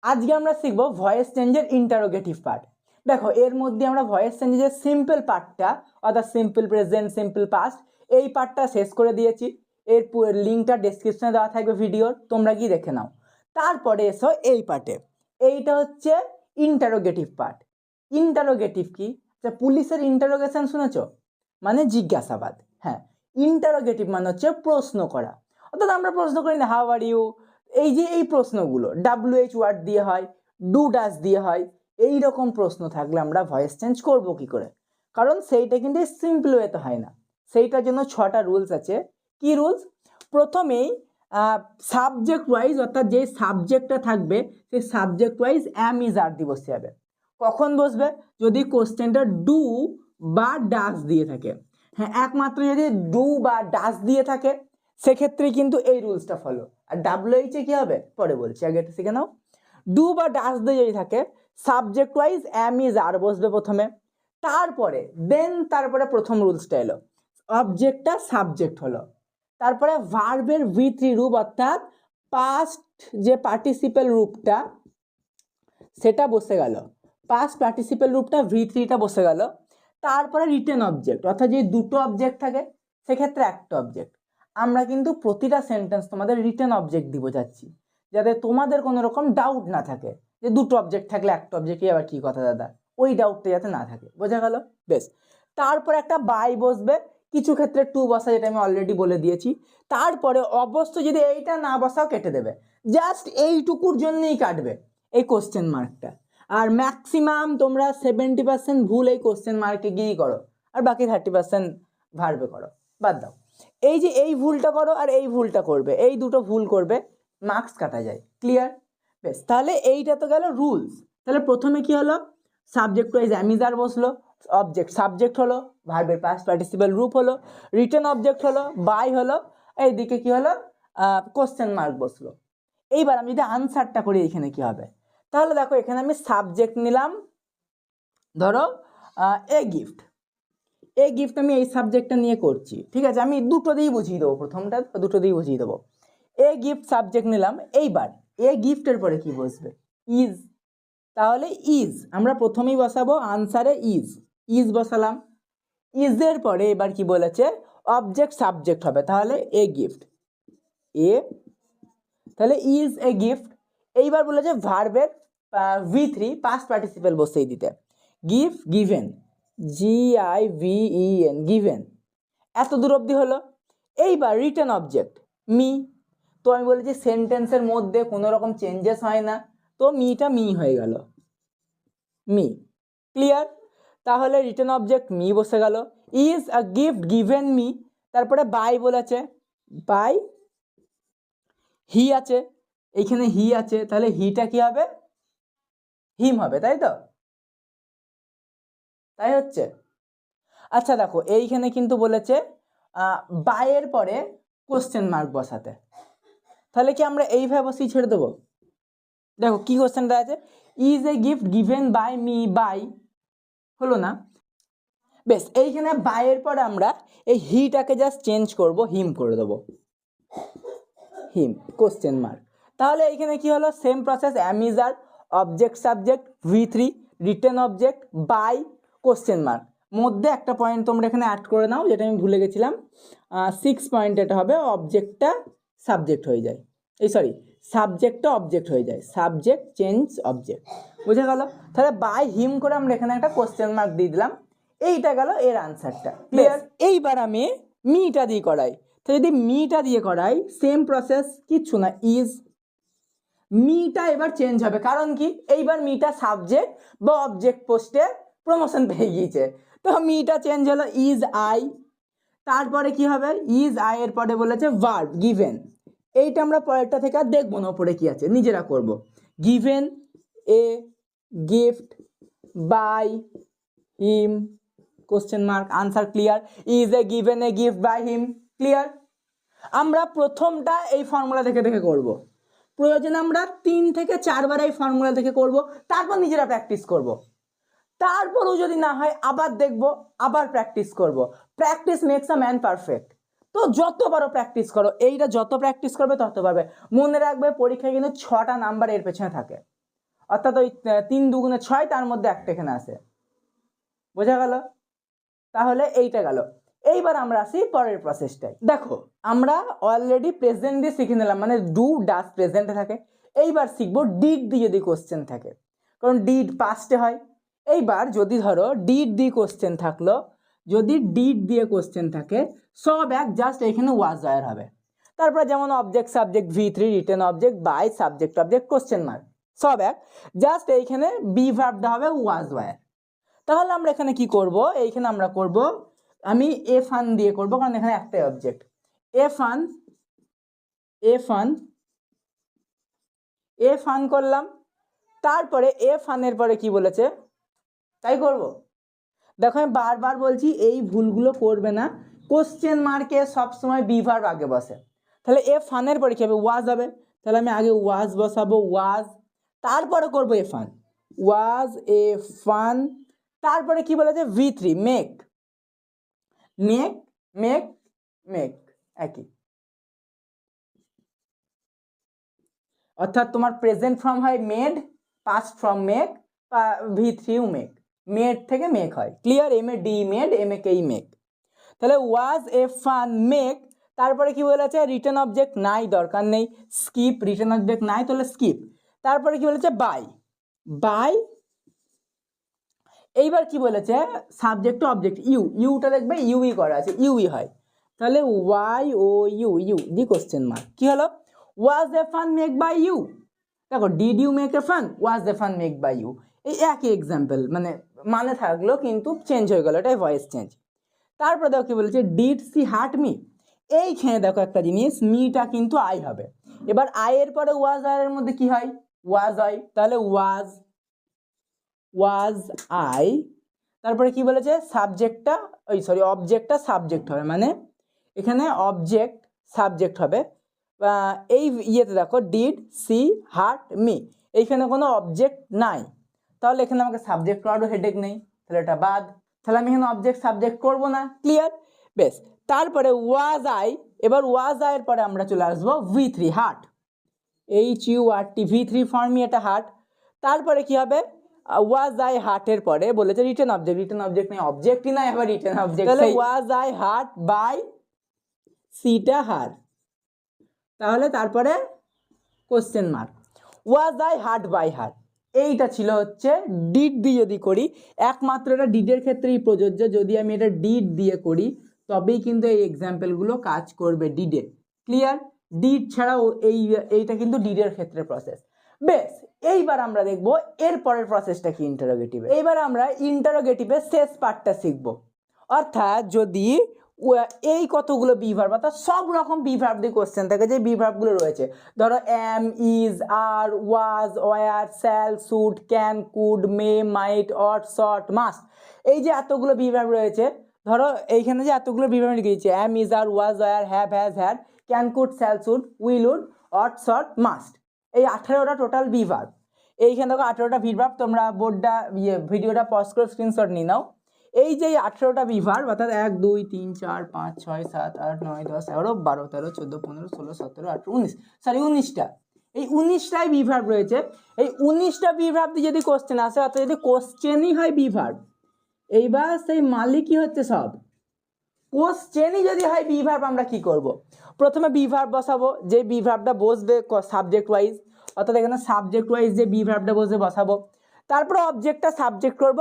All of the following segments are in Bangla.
আজকে আমরা শিখবো ভয়েস চেঞ্জের ইন্টারোগেটিভ পার্ট। দেখো এর মধ্যে আমরা ভয়েস চেঞ্জের যে সিম্পল পার্টটা অর্থাৎ সিম্পল প্রেজেন্ট, সিম্পল পাস্ট, এই পার্টটা শেষ করে দিয়েছি। এর লিঙ্কটা ডেসক্রিপশনে দেওয়া থাকবে ভিডিওর, তোমরা কি দেখে নাও। তারপরে এসো এই পার্টে, এইটা হচ্ছে ইন্টারোগেটিভ পার্ট। ইন্টারোগেটিভ কি? পুলিশের ইন্টারোগেশন শুনেছো, মানে জিজ্ঞাসাবাদ। হ্যাঁ, ইন্টারোগেটিভ মানে হচ্ছে প্রশ্ন করা। অর্থাৎ আমরা প্রশ্ন করি না হাউ আর ইউ, এই যে এই প্রশ্নগুলো WH ওয়ার্ড দিয়ে হয়, ডু ডাস দিয়ে হয়, এই রকম প্রশ্ন থাকলে আমরা ভয়েস চেঞ্জ করব কি করে? কারণ সেইটা কিন্তু সিম্পল ওয়েতে হয় না, সেইটার জন্য 6টা রুলস আছে। কি রুলস? প্রথমেই সাবজেক্ট ওয়াইজ, অর্থাৎ যে সাবজেক্টটা থাকবে সেই সাবজেক্ট ওয়াইজ অ্যাম ইজ আর দিয়ে বসতে যাবে। কখন বসবে? যদি কোশ্চেনটা ডু বা ডাস দিয়ে থাকে। হ্যাঁ, একমাত্র যদি ডু বা ডাস দিয়ে থাকে সেক্ষেত্রে কিন্তু এই রুলসটা ফলো। আর WH এ কি হবে পরে বলছি, আগে এটা শিখে নাও। ডু বা ডাস দিয়ে যদি থাকে সাবজেক্ট ওয়াইজ অ্যাম ইজ আর বসবে প্রথমে, তারপরে প্রথম রুলসটা এলো, অবজেক্টটা সাবজেক্ট হলো, তারপরে ভার্বের V3 রূপ অর্থাৎ পাস্ট যে পার্টিসিপেল রূপটা সেটা বসে গেল, পাস্ট পার্টিসিপেল রূপটা V3টা বসে গেল। তারপরে রিটেন অবজেক্ট, অর্থাৎ যে দুটো অবজেক্ট থাকে সেক্ষেত্রে একটা অবজেক্ট। আমরা কিন্তু প্রতিটা সেন্টেন্স তোমাদের রিটেন অবজেক্ট দিব যাচ্ছি, যাতে তোমাদের কোনো রকম ডাউট না থাকে যে দুটো অবজেক্ট থাকলে একটা অবজেক্টই আবার কি কথা দাদা, ওই ডাউটটা যাতে না থাকে। বোঝা গেল? বেশ। তারপরে একটা বাই বসবে, কিছু ক্ষেত্রে টু বসা, যেটা আমি অলরেডি বলে দিয়েছি। তারপরে অবশ্য যদি এইটা না বসাও কেটে দেবে, জাস্ট এইটুকুর জন্যই কাটবে এই কোশ্চেন মার্কটা। আর ম্যাক্সিমাম তোমরা 70% ভুল এই কোশ্চেন মার্কে গিয়েই করো, আর বাকি 30% ভার্বে করো, বাদ দাও। এই যে এই ভুলটা করো আর এই ভুলটা করবে, এই দুটো ভুল করবে, মার্কস কাটা যায়। ক্লিয়ার? বেশ, তাহলে এইটা তো গেল রুলস। তাহলে প্রথমে কি হলো, সাবজেক্ট ওয়াইজ অ্যামিজার বসলো, অবজেক্ট সাবজেক্ট হলো, ভার্বের পাস্ট পার্টিসিপেল রূপ হলো, রিটেন অবজেক্ট হলো, বাই হলো, এইদিকে কি হলো, কোশ্চেন মার্ক বসলো। এইবার আমি যদি আনসারটা করি এখানে কি হবে, তাহলে দেখো এখানে আমি সাবজেক্ট নিলাম, ধরো এ গিফট। এ গিফট আমি এই সাবজেক্টটা নিয়ে করছি, ঠিক আছে, আমি দুটো দিয়েই বুঝিয়ে দেবো, প্রথমটা দুটো দিয়েই বুঝিয়ে দেবো। এ গিফট সাবজেক্ট নিলাম, এইবার এ গিফটের পরে কি বসবে? ইজ। তাহলে ইজ আমরা প্রথমেই বসাবো, আনসারে ইজ, ইজ বসালাম। ইজের পরে এবার কি বলেছে, অবজেক্ট সাবজেক্ট হবে, তাহলে এ গিফট, এ, তাহলে ইজ এ গিফট। এইবার বলেছে ভার্বের V3 পাস্ট পার্টিসিপেল বসেই দিতে, গিভ গিভেন, GIVEN, গিভেন। এত দূর অবধি হলো। এইবার রিটেন অবজেক্ট মি, তো আমি বলেছি সেন্টেন্সের মধ্যে কোনো রকম চেঞ্জেস হয় না, তো মিটা মি হয়ে গেল, মি। ক্লিয়ার? তাহলে রিটেন অবজেক্ট মি বসে গেল। Is a gift given me, তারপরে বাই বলেছে, বাই হি আছে, এইখানে হি আছে, তাহলে হিটা কি হবে? হিম হবে, তাই তো? তাই হচ্ছে। আচ্ছা দেখো এইখানে কিন্তু বলেছে বাইয়ের পরে কোশ্চেন মার্ক বসাতে, তাহলে কি আমরা এইভাবে বসিয়ে ছেড়ে দেবো? দেখো কি কোশ্চেনটা আছে, is a gift given by me by, হলো না? বেশ, এইখানে বাইয়ের পরে আমরা এই হিটাকে জাস্ট চেঞ্জ করব, হিম করে দেবো, হিম কোশ্চেন মার্ক। তাহলে এইখানে কি হলো, সেম প্রসেস, অ্যামিজার, object subject V3, written object, by, question mark. মধ্যে একটা পয়েন্ট তোমরা এখানে অ্যাড করে নাও, যেটা আমি ভুলে গেছিলাম, 6 পয়েন্ট এটা হবে, অবজেক্টটা সাবজেক্ট হয়ে যায়, এই সরি সাবজেক্টটা অবজেক্ট হয়ে যায়, সাবজেক্ট চেঞ্জ অবজেক্ট। বুঝে গেল? তাহলে বাই হিম করে আমরা এখানে একটা কোশ্চেন মার্ক দিয়ে দিলাম, এইটা গেল এর আনসারটা। ক্লিয়ার? এইবার আমি মিটা দিয়ে করাই, তো যদি মিটা দিয়ে করাই সেম প্রসেস, কিচ্ছু না, ইজ, মিটা এবার চেঞ্জ হবে, কারণ কি এইবার মিটা সাবজেক্ট বা অবজেক্ট পোস্টে প্রমোশন পেয়ে গিয়েছে, তো মিটা চেঞ্জ হলো ইজ আই। তারপরে কি হবে, ইজ আই এর পরে বলেছে ভার্ব গিভেন, এইটা আমরা পরেরটা থেকে আর দেখবো না, ওপরে কি আছে নিজেরা করব। Given a gift by him question mark, answer clear, is a given a gift by him. Clear? আমরা প্রথমটা এই ফর্মুলা দেখে দেখে করব, প্রয়োজনে আমরা 3 থেকে 4 বার এই ফর্মুলা দেখে করব, তারপর নিজেরা প্র্যাকটিস করব, তারপরও যদি না হয় আবার দেখব, আবার প্র্যাকটিস করব। Practice makes a man perfect. তো যতবারও প্র্যাকটিস করো, এইটা যত প্র্যাকটিস করবে তত পারবে। মনে রাখবে পরীক্ষায় কিন্তু 6টা নাম্বার এর পেছনে থাকে, অর্থাৎ ওই 3 দুগুণে 6, তার মধ্যে একটা এখানে আছে। বোঝা গেল? তাহলে এইটা গেল। এইবার আমরা আসি পরের প্রসেসটায়। দেখো আমরা অলরেডি প্রেজেন্ট দিয়ে শিখে নিলাম, মানে ডু ডাজ প্রেজেন্টে থাকে। এইবার শিখবো ডিড দিয়ে যদি কোশ্চেন থাকে, কারণ ডিড পাস্টে হয়। এইবার যদি ধরো ডিড দিয়ে কোশ্চেন থাকলো, যদি ডিড দিয়ে কোশ্চেন থাকে সব এক, জাস্ট এখানে ওয়াজ ওয়্যার হবে। তারপরে যেমন object subject V3, written object by subject object question mark, সব এক, জাস্ট এইখানে বি ভার্বটা হবে ওয়াজ ওয়্যার। তাহলে আমরা এখানে কি করব, এইখানে আমরা করব, আমি এফ আন দিয়ে করব, কারণ এখানে একটাই অবজেক্ট। এফ আন করলাম। তারপরে এফ আনের পরে কি বলেছে তাই করব। দেখো আমি বারবার বলছি এই ভুলগুলো করবে না, কোশ্চেন মার্কে সবসময় বি ভার্ব আগে বসে। তাহলে এফ আনের পরে কি হবে, ওয়াজ হবে। তাহলে আমি আগে ওয়াজ বসাবো, ওয়াজ, তারপরে করবো এফ আন, ওয়াজ এফ আন। তারপরে কি বলেছে V3, make, make make make, একই। অর্থাৎ তোমার প্রেজেন্ট ফর্ম হয় মেড, পাস্ট ফর্ম মেক, V3ও মেক, মেড থেকে মেক হয়। Clear? MAD made, MAKE make. তাহলে ওয়াজ এফ আন মেক, তারপরে কি বলেছে রিটেন অবজেক্ট নাই, দরকার নেই, স্কিপ, রিটেন অবজেক্ট নাই তাহলে স্কিপ। তারপরে কি বলেছে বাই, বাই। এইবার কি বলেছে সাবজেক্ট টু অবজেক্ট ইউ, ইউটা দেখবে ইউই করা আছে, ইউই হয়। তাহলে YOU দি কোশ্চেন মার্ক, কি হলো, was a fun make by you. দেখো did you make a fun, was a fun make by you, এই একই এক্সাম্পল, মানে থাকলো কিন্তু চেঞ্জ হয়ে গেল, এটাই ভয়েস চেঞ্জ। তারপরে দেখো কি বলেছে ডিড সি হার্ট মি। এইখানে দেখো একটা জিনিস, মিটা কিন্তু আই হবে। এবার আই এর পরে ওয়াজ আই এর মধ্যে কি হয়, ওয়াজ হয়। তাহলে ওয়াজ আই, তারপরে কি বলেছে সাবজেক্টটা, অবজেক্টটা সাবজেক্ট হবে, মানে এখানে অবজেক্ট সাবজেক্ট হবে। এই ইয়েতে দেখো ডিড সি হার্ট মি, এইখানে কোনো অবজেক্ট নাই, তাহলে এখানে আমাকে সাবজেক্ট করারও হেডেক নেই, তাহলে এটা বাদ। তাহলে আমি এখানে অবজেক্ট সাবজেক্ট করবো না। ক্লিয়ার? বেশ। তারপরে ওয়াজ আই, এবার ওয়াজ আইয়ের পরে আমরা চলে আসবো V3, হার্ট, HURT, V3 ফর্মই এটা হার্ট। তারপরে কি হবে ওয়াজ আই হার্টের পরে বলেছে রিটেন অবজেক্ট, রিটেন অবজেক্ট নেই, অবজেক্টই নাই, আবার রিটেন অবজেক্ট। তাহলে ওয়াজ আই হার্ট বাই সিটা হার, তাহলে তারপরে question mark, was I hurt by her. এইটা ছিল হচ্ছে ডিড দিয়ে যদি করি, একমাত্র এটা ডিডের ক্ষেত্রেই প্রযোজ্য, যদি আমি এটা ডিড দিয়ে করি তবেই কিন্তু এই এক্সাম্পলগুলো কাজ করবে ডিডে। ক্লিয়ার? ডিড ছাড়াও এইটা কিন্তু ডিডের ক্ষেত্রে প্রসেস। বেশ, এইবার আমরা দেখব এর পরের প্রসেসটা কি, ইন্টারোগেটিভে। এইবার আমরা ইন্টারোগেটিভের শেষ পার্টটা শিখব। অর্থাৎ যদি এই কতগুলো বি ভার্ব, অর্থাৎ সব রকম বি ভার্ব দিয়ে কোশ্চেন থাকে, যে বি ভার্বগুলো রয়েছে, ধরো am, is, are, was, were, shall, should, can, could, may, might, ought, শট, মাস্ট, এই যে এতগুলো বি ভার্ব রয়েছে, ধরো এইখানে যে এতগুলো বি ভার্ব লিখে দিয়েছে, am, is, are, was, were, have, has, had, can, could, shall, should, will, would, ought, শট, মাস্ট, এই 18টা টোটাল বি ভার্ব। এইখানে দেখো 18টা বি ভার্ব, তোমরা বোর্ডটা ভিডিওটা পজ করে স্ক্রিনশট নিয়ে নাও। এই যে 18টা বি ভার্ব, অর্থাৎ 1 2 3 4 5 6 7 8 9 10 11 12 13 14 15 16 17 18 19, সরি 19টা, এই 19টাই বি ভার্ব রয়েছে। এই 19টা বি ভার্ব দিয়ে যদি কোশ্চেন আসে, অর্থাৎ যদি কোশ্চেনই হয় বি ভার্ব, এইবার সেই মালিকই হচ্ছে সব। কোশ্চেনই যদি হয় বি ভার্ব, আমরা কি করব, প্রথমে বি ভার্ব বসাবো, যে বি ভার্বটা বসবে সাবজেক্ট ওয়াইজ, অর্থাৎ এখানে সাবজেক্ট ওয়াইজ যে বি ভার্বটা বসাবো। তারপরে অবজেক্টটা সাবজেক্ট করব,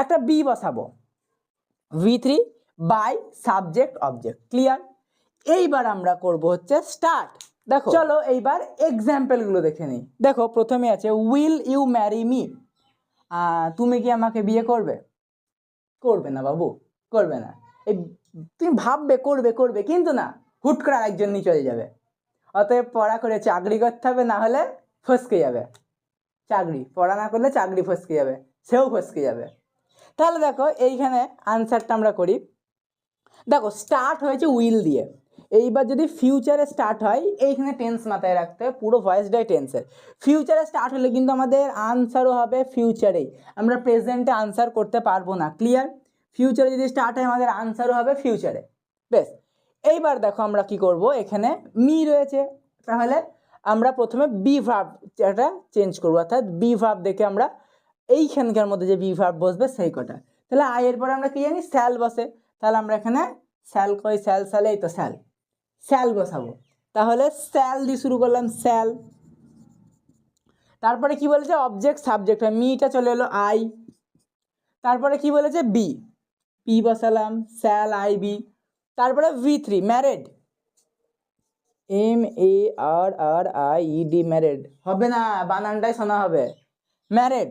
একটা বি বসাবো, V3 by subject object. Clear? এইবার আমরা করব হচ্ছে স্টার্ট। দেখো চলো এইবার এক্সাম্পলগুলো দেখে নিই। দেখো প্রথমে আছে উইল ইউ ম্যারি মি, তুমি কি আমাকে বিয়ে করবে? করবে না বাবু, করবে না। এই তুমি ভাববে করবে কিন্তু না, হুট করে আরেকজন নিয়ে চলে যাবে। অতএব পড়া করে চাকরি করতে হবে, না হলে ফসকে যাবে। চাকরি পড়া না করলে চাকরি ফসকে যাবে, সেও ফসকে যাবে। তাহলে দেখো এইখানে আনসারটা আমরা করি। দেখো স্টার্ট হয়েছে উইল দিয়ে, এইবার যদি ফিউচারে স্টার্ট হয়, এইখানে টেন্স মাথায় রাখতে হবে, পুরো ভয়েসটাই টেন্সের। ফিউচারে স্টার্ট হলে কিন্তু আমাদের আনসারও হবে ফিউচারেই, আমরা প্রেজেন্টে আনসার করতে পারবো না। ক্লিয়ার? ফিউচারে যদি স্টার্ট হয় আমাদের আনসারও হবে ফিউচারে। বেশ, এইবার দেখো আমরা কি করব, এখানে মি রয়েছে, তাহলে আমরা প্রথমে বি ভার্বটা চেঞ্জ করবো, অর্থাৎ বি ভার্ব দেখে আমরা এইখানকার মধ্যে যে বি ভার্ব বসবে সেই কটা। তাহলে আই এর পরে আমরা কি জানি স্যাল বসে, তাহলে আমরা এখানে স্যাল কই স্যাল স্যালে এই তো স্যাল স্যাল বসাবো। তাহলে স্যাল দিয়ে শুরু করলাম স্যাল। তারপরে কি বলেছে অবজেক্ট সাবজেক্ট হয়, মিটা চলে এলো আই। তারপরে কি বলেছে বি, পি বসালাম স্যাল আই বি। তারপরে V3 ম্যারেড, MARRIED ম্যারেড হবে না, বানানটাই শোনা হবে ম্যারেড।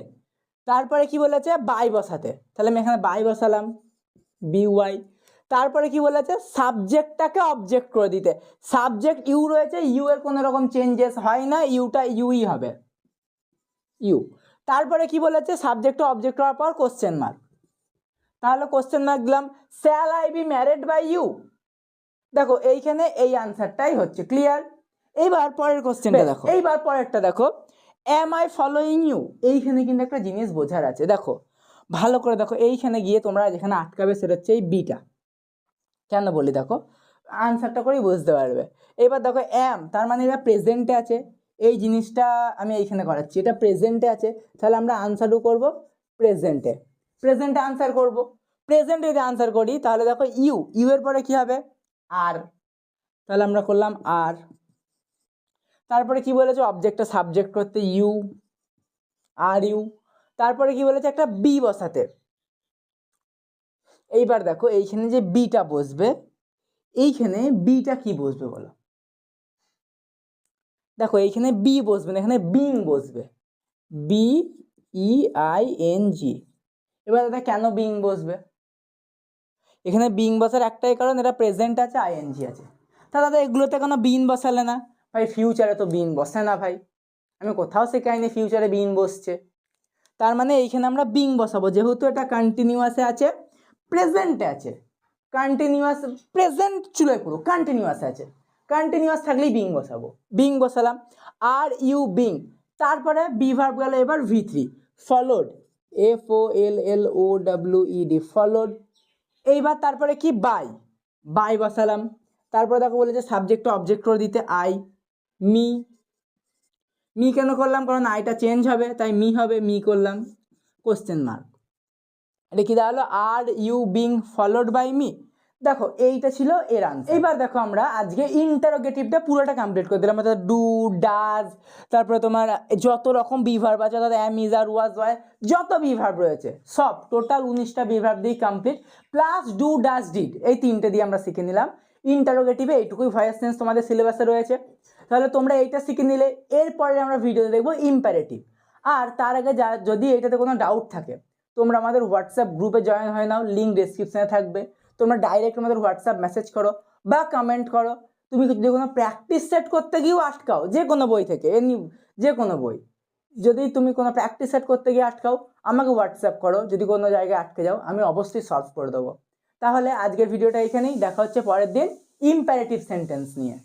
তারপরে কি বলেছে বাই বসাতে, তাহলে আমি এখানে বাই বসালাম BY। তারপরে কি বলেছে সাবজেক্টটাকে অবজেক্ট করে দিতে, সাবজেক্ট ইউ রয়েছে, ইউ এর কোনো রকম চেঞ্জেস হয় না, ইউটা ইউই হবে ইউ। তারপরে কি বলেছে সাবজেক্টটা অবজেক্ট হওয়ার পর কোশ্চেন মার্ক, তাহলে কোশ্চেন মার্ক দিলাম shall I be married by you. দেখো এইখানে এই আনসারটাই হচ্ছে, ক্লিয়ার। এইবার পরের কোশ্চেনটা দেখো, এইবার পরেরটা দেখো এম আই ফলোইং ইউ। এইখানে কিন্তু একটা জিনিস বোঝার আছে, দেখো ভালো করে দেখো, এইখানে গিয়ে তোমরা যেখানে আটকাবে সেটা হচ্ছে এই বিটা। কেন বলি দেখো আনসারটা করেই বুঝতে পারবে। এবার দেখো এম তার মানে এটা প্রেজেন্টে আছে, এই জিনিসটা আমি এইখানে করাচ্ছি, এটা প্রেজেন্টে আছে, তাহলে আমরা আনসারও করব প্রেজেন্টে, প্রেজেন্টে আনসার করব। প্রেজেন্টে যদি আনসার করি তাহলে দেখো ইউ, ইউ এর পরে কি হবে আর, তাহলে আমরা করলাম আর। তারপরে কি বলেছে অবজেক্টটা সাবজেক্ট করতে ইউ আর ইউ। তারপরে কি বলেছে একটা বি বসাতে। এইবার দেখো এইখানে যে বিটা বসবে, এইখানে বিটা কি বসবে বলো, দেখো এইখানে বি বসবে না, এখানে বিং বসবে, BEING। এবার দাদা কেন বিং বসবে, এখানে বিং বসার একটাই কারণ এটা প্রেজেন্ট আছে ING আছে। তা দাদা এগুলোতে কোনো বিন বসালে না, ভাই ফিউচারে তো বিন বসে না ভাই, আমি কোথাও শেখাইনি ফিউচারে বিন বসছে। তার মানে এইখানে আমরা বিং বসাবো, যেহেতু এটা কন্টিনিউয়াসে আছে প্রেজেন্টে আছে, কন্টিনিউয়াস প্রেজেন্ট চুলোয় পুরো কন্টিনিউয়াসে আছে, কন্টিনিউয়াস থাকলেই বিং বসাবো, বিং বসালাম আর ইউ বিং। তারপরে বি ভার্ব গেল, এবার V3 ফলোড, FOLLOWED ফলোড। এইবার তারপরে কি বাই, বাই বসালাম। তারপরে দেখো বলেছে সাবজেক্ট অবজেক্ট করে দিতে আই, মি, মি কেন করলাম কারণ আইটা চেঞ্জ হবে তাই মি হবে, মি করলাম কোশ্চেন মার্ক। এটা কি দাঁড়ালো are you being followed by me. দেখো এইটা ছিল এর আনসার। এইবার দেখো আমরা আজকে ইন্টারোগেটিভটা পুরোটা কমপ্লিট করে দিলাম, অর্থাৎ ডু ডাজ, তারপরে তোমার যত রকম বি ভার্ব আছে অর্থাৎ অ্যাম ইজ আর ওয়াজ ওয়াই যত বি ভার্ব রয়েছে সব টোটাল 19টা বি ভার্ব দিয়ে complete, plus do does did এই তিনটে দিয়ে আমরা শিখে নিলাম। ইন্টারোগেটিভে এইটুকুই ভয়েস টেন্স তোমাদের সিলেবাসে রয়েছে, তাহলে তোমরা এইটা শিখে নিলে। এরপরে আমরা ভিডিওতে দেখবো ইম্পারেটিভ। আর তার আগে যদি এইটাতে কোনো ডাউট থাকে তোমরা আমাদের হোয়াটসঅ্যাপ গ্রুপে জয়েন হয়ে নাও, লিঙ্ক ডেসক্রিপশনে থাকবে, তোমরা ডাইরেক্ট আমাদের হোয়াটসঅ্যাপ মেসেজ করো বা কমেন্ট করো। তুমি যদি কোনো প্র্যাকটিস সেট করতে গিয়েও আটকাও যে কোনো বই থেকে, যে কোনো বই, যদি তুমি কোনো প্র্যাকটিস সেট করতে গিয়ে আটকাও আমাকে হোয়াটসঅ্যাপ করো, যদি কোনো জায়গায় আটকে যাও আমি অবশ্যই সলভ করে দেবো। তাহলে আজকের ভিডিওটা এখানেই, দেখা হচ্ছে পরের দিন ইম্পারেটিভ সেন্টেন্স নিয়ে।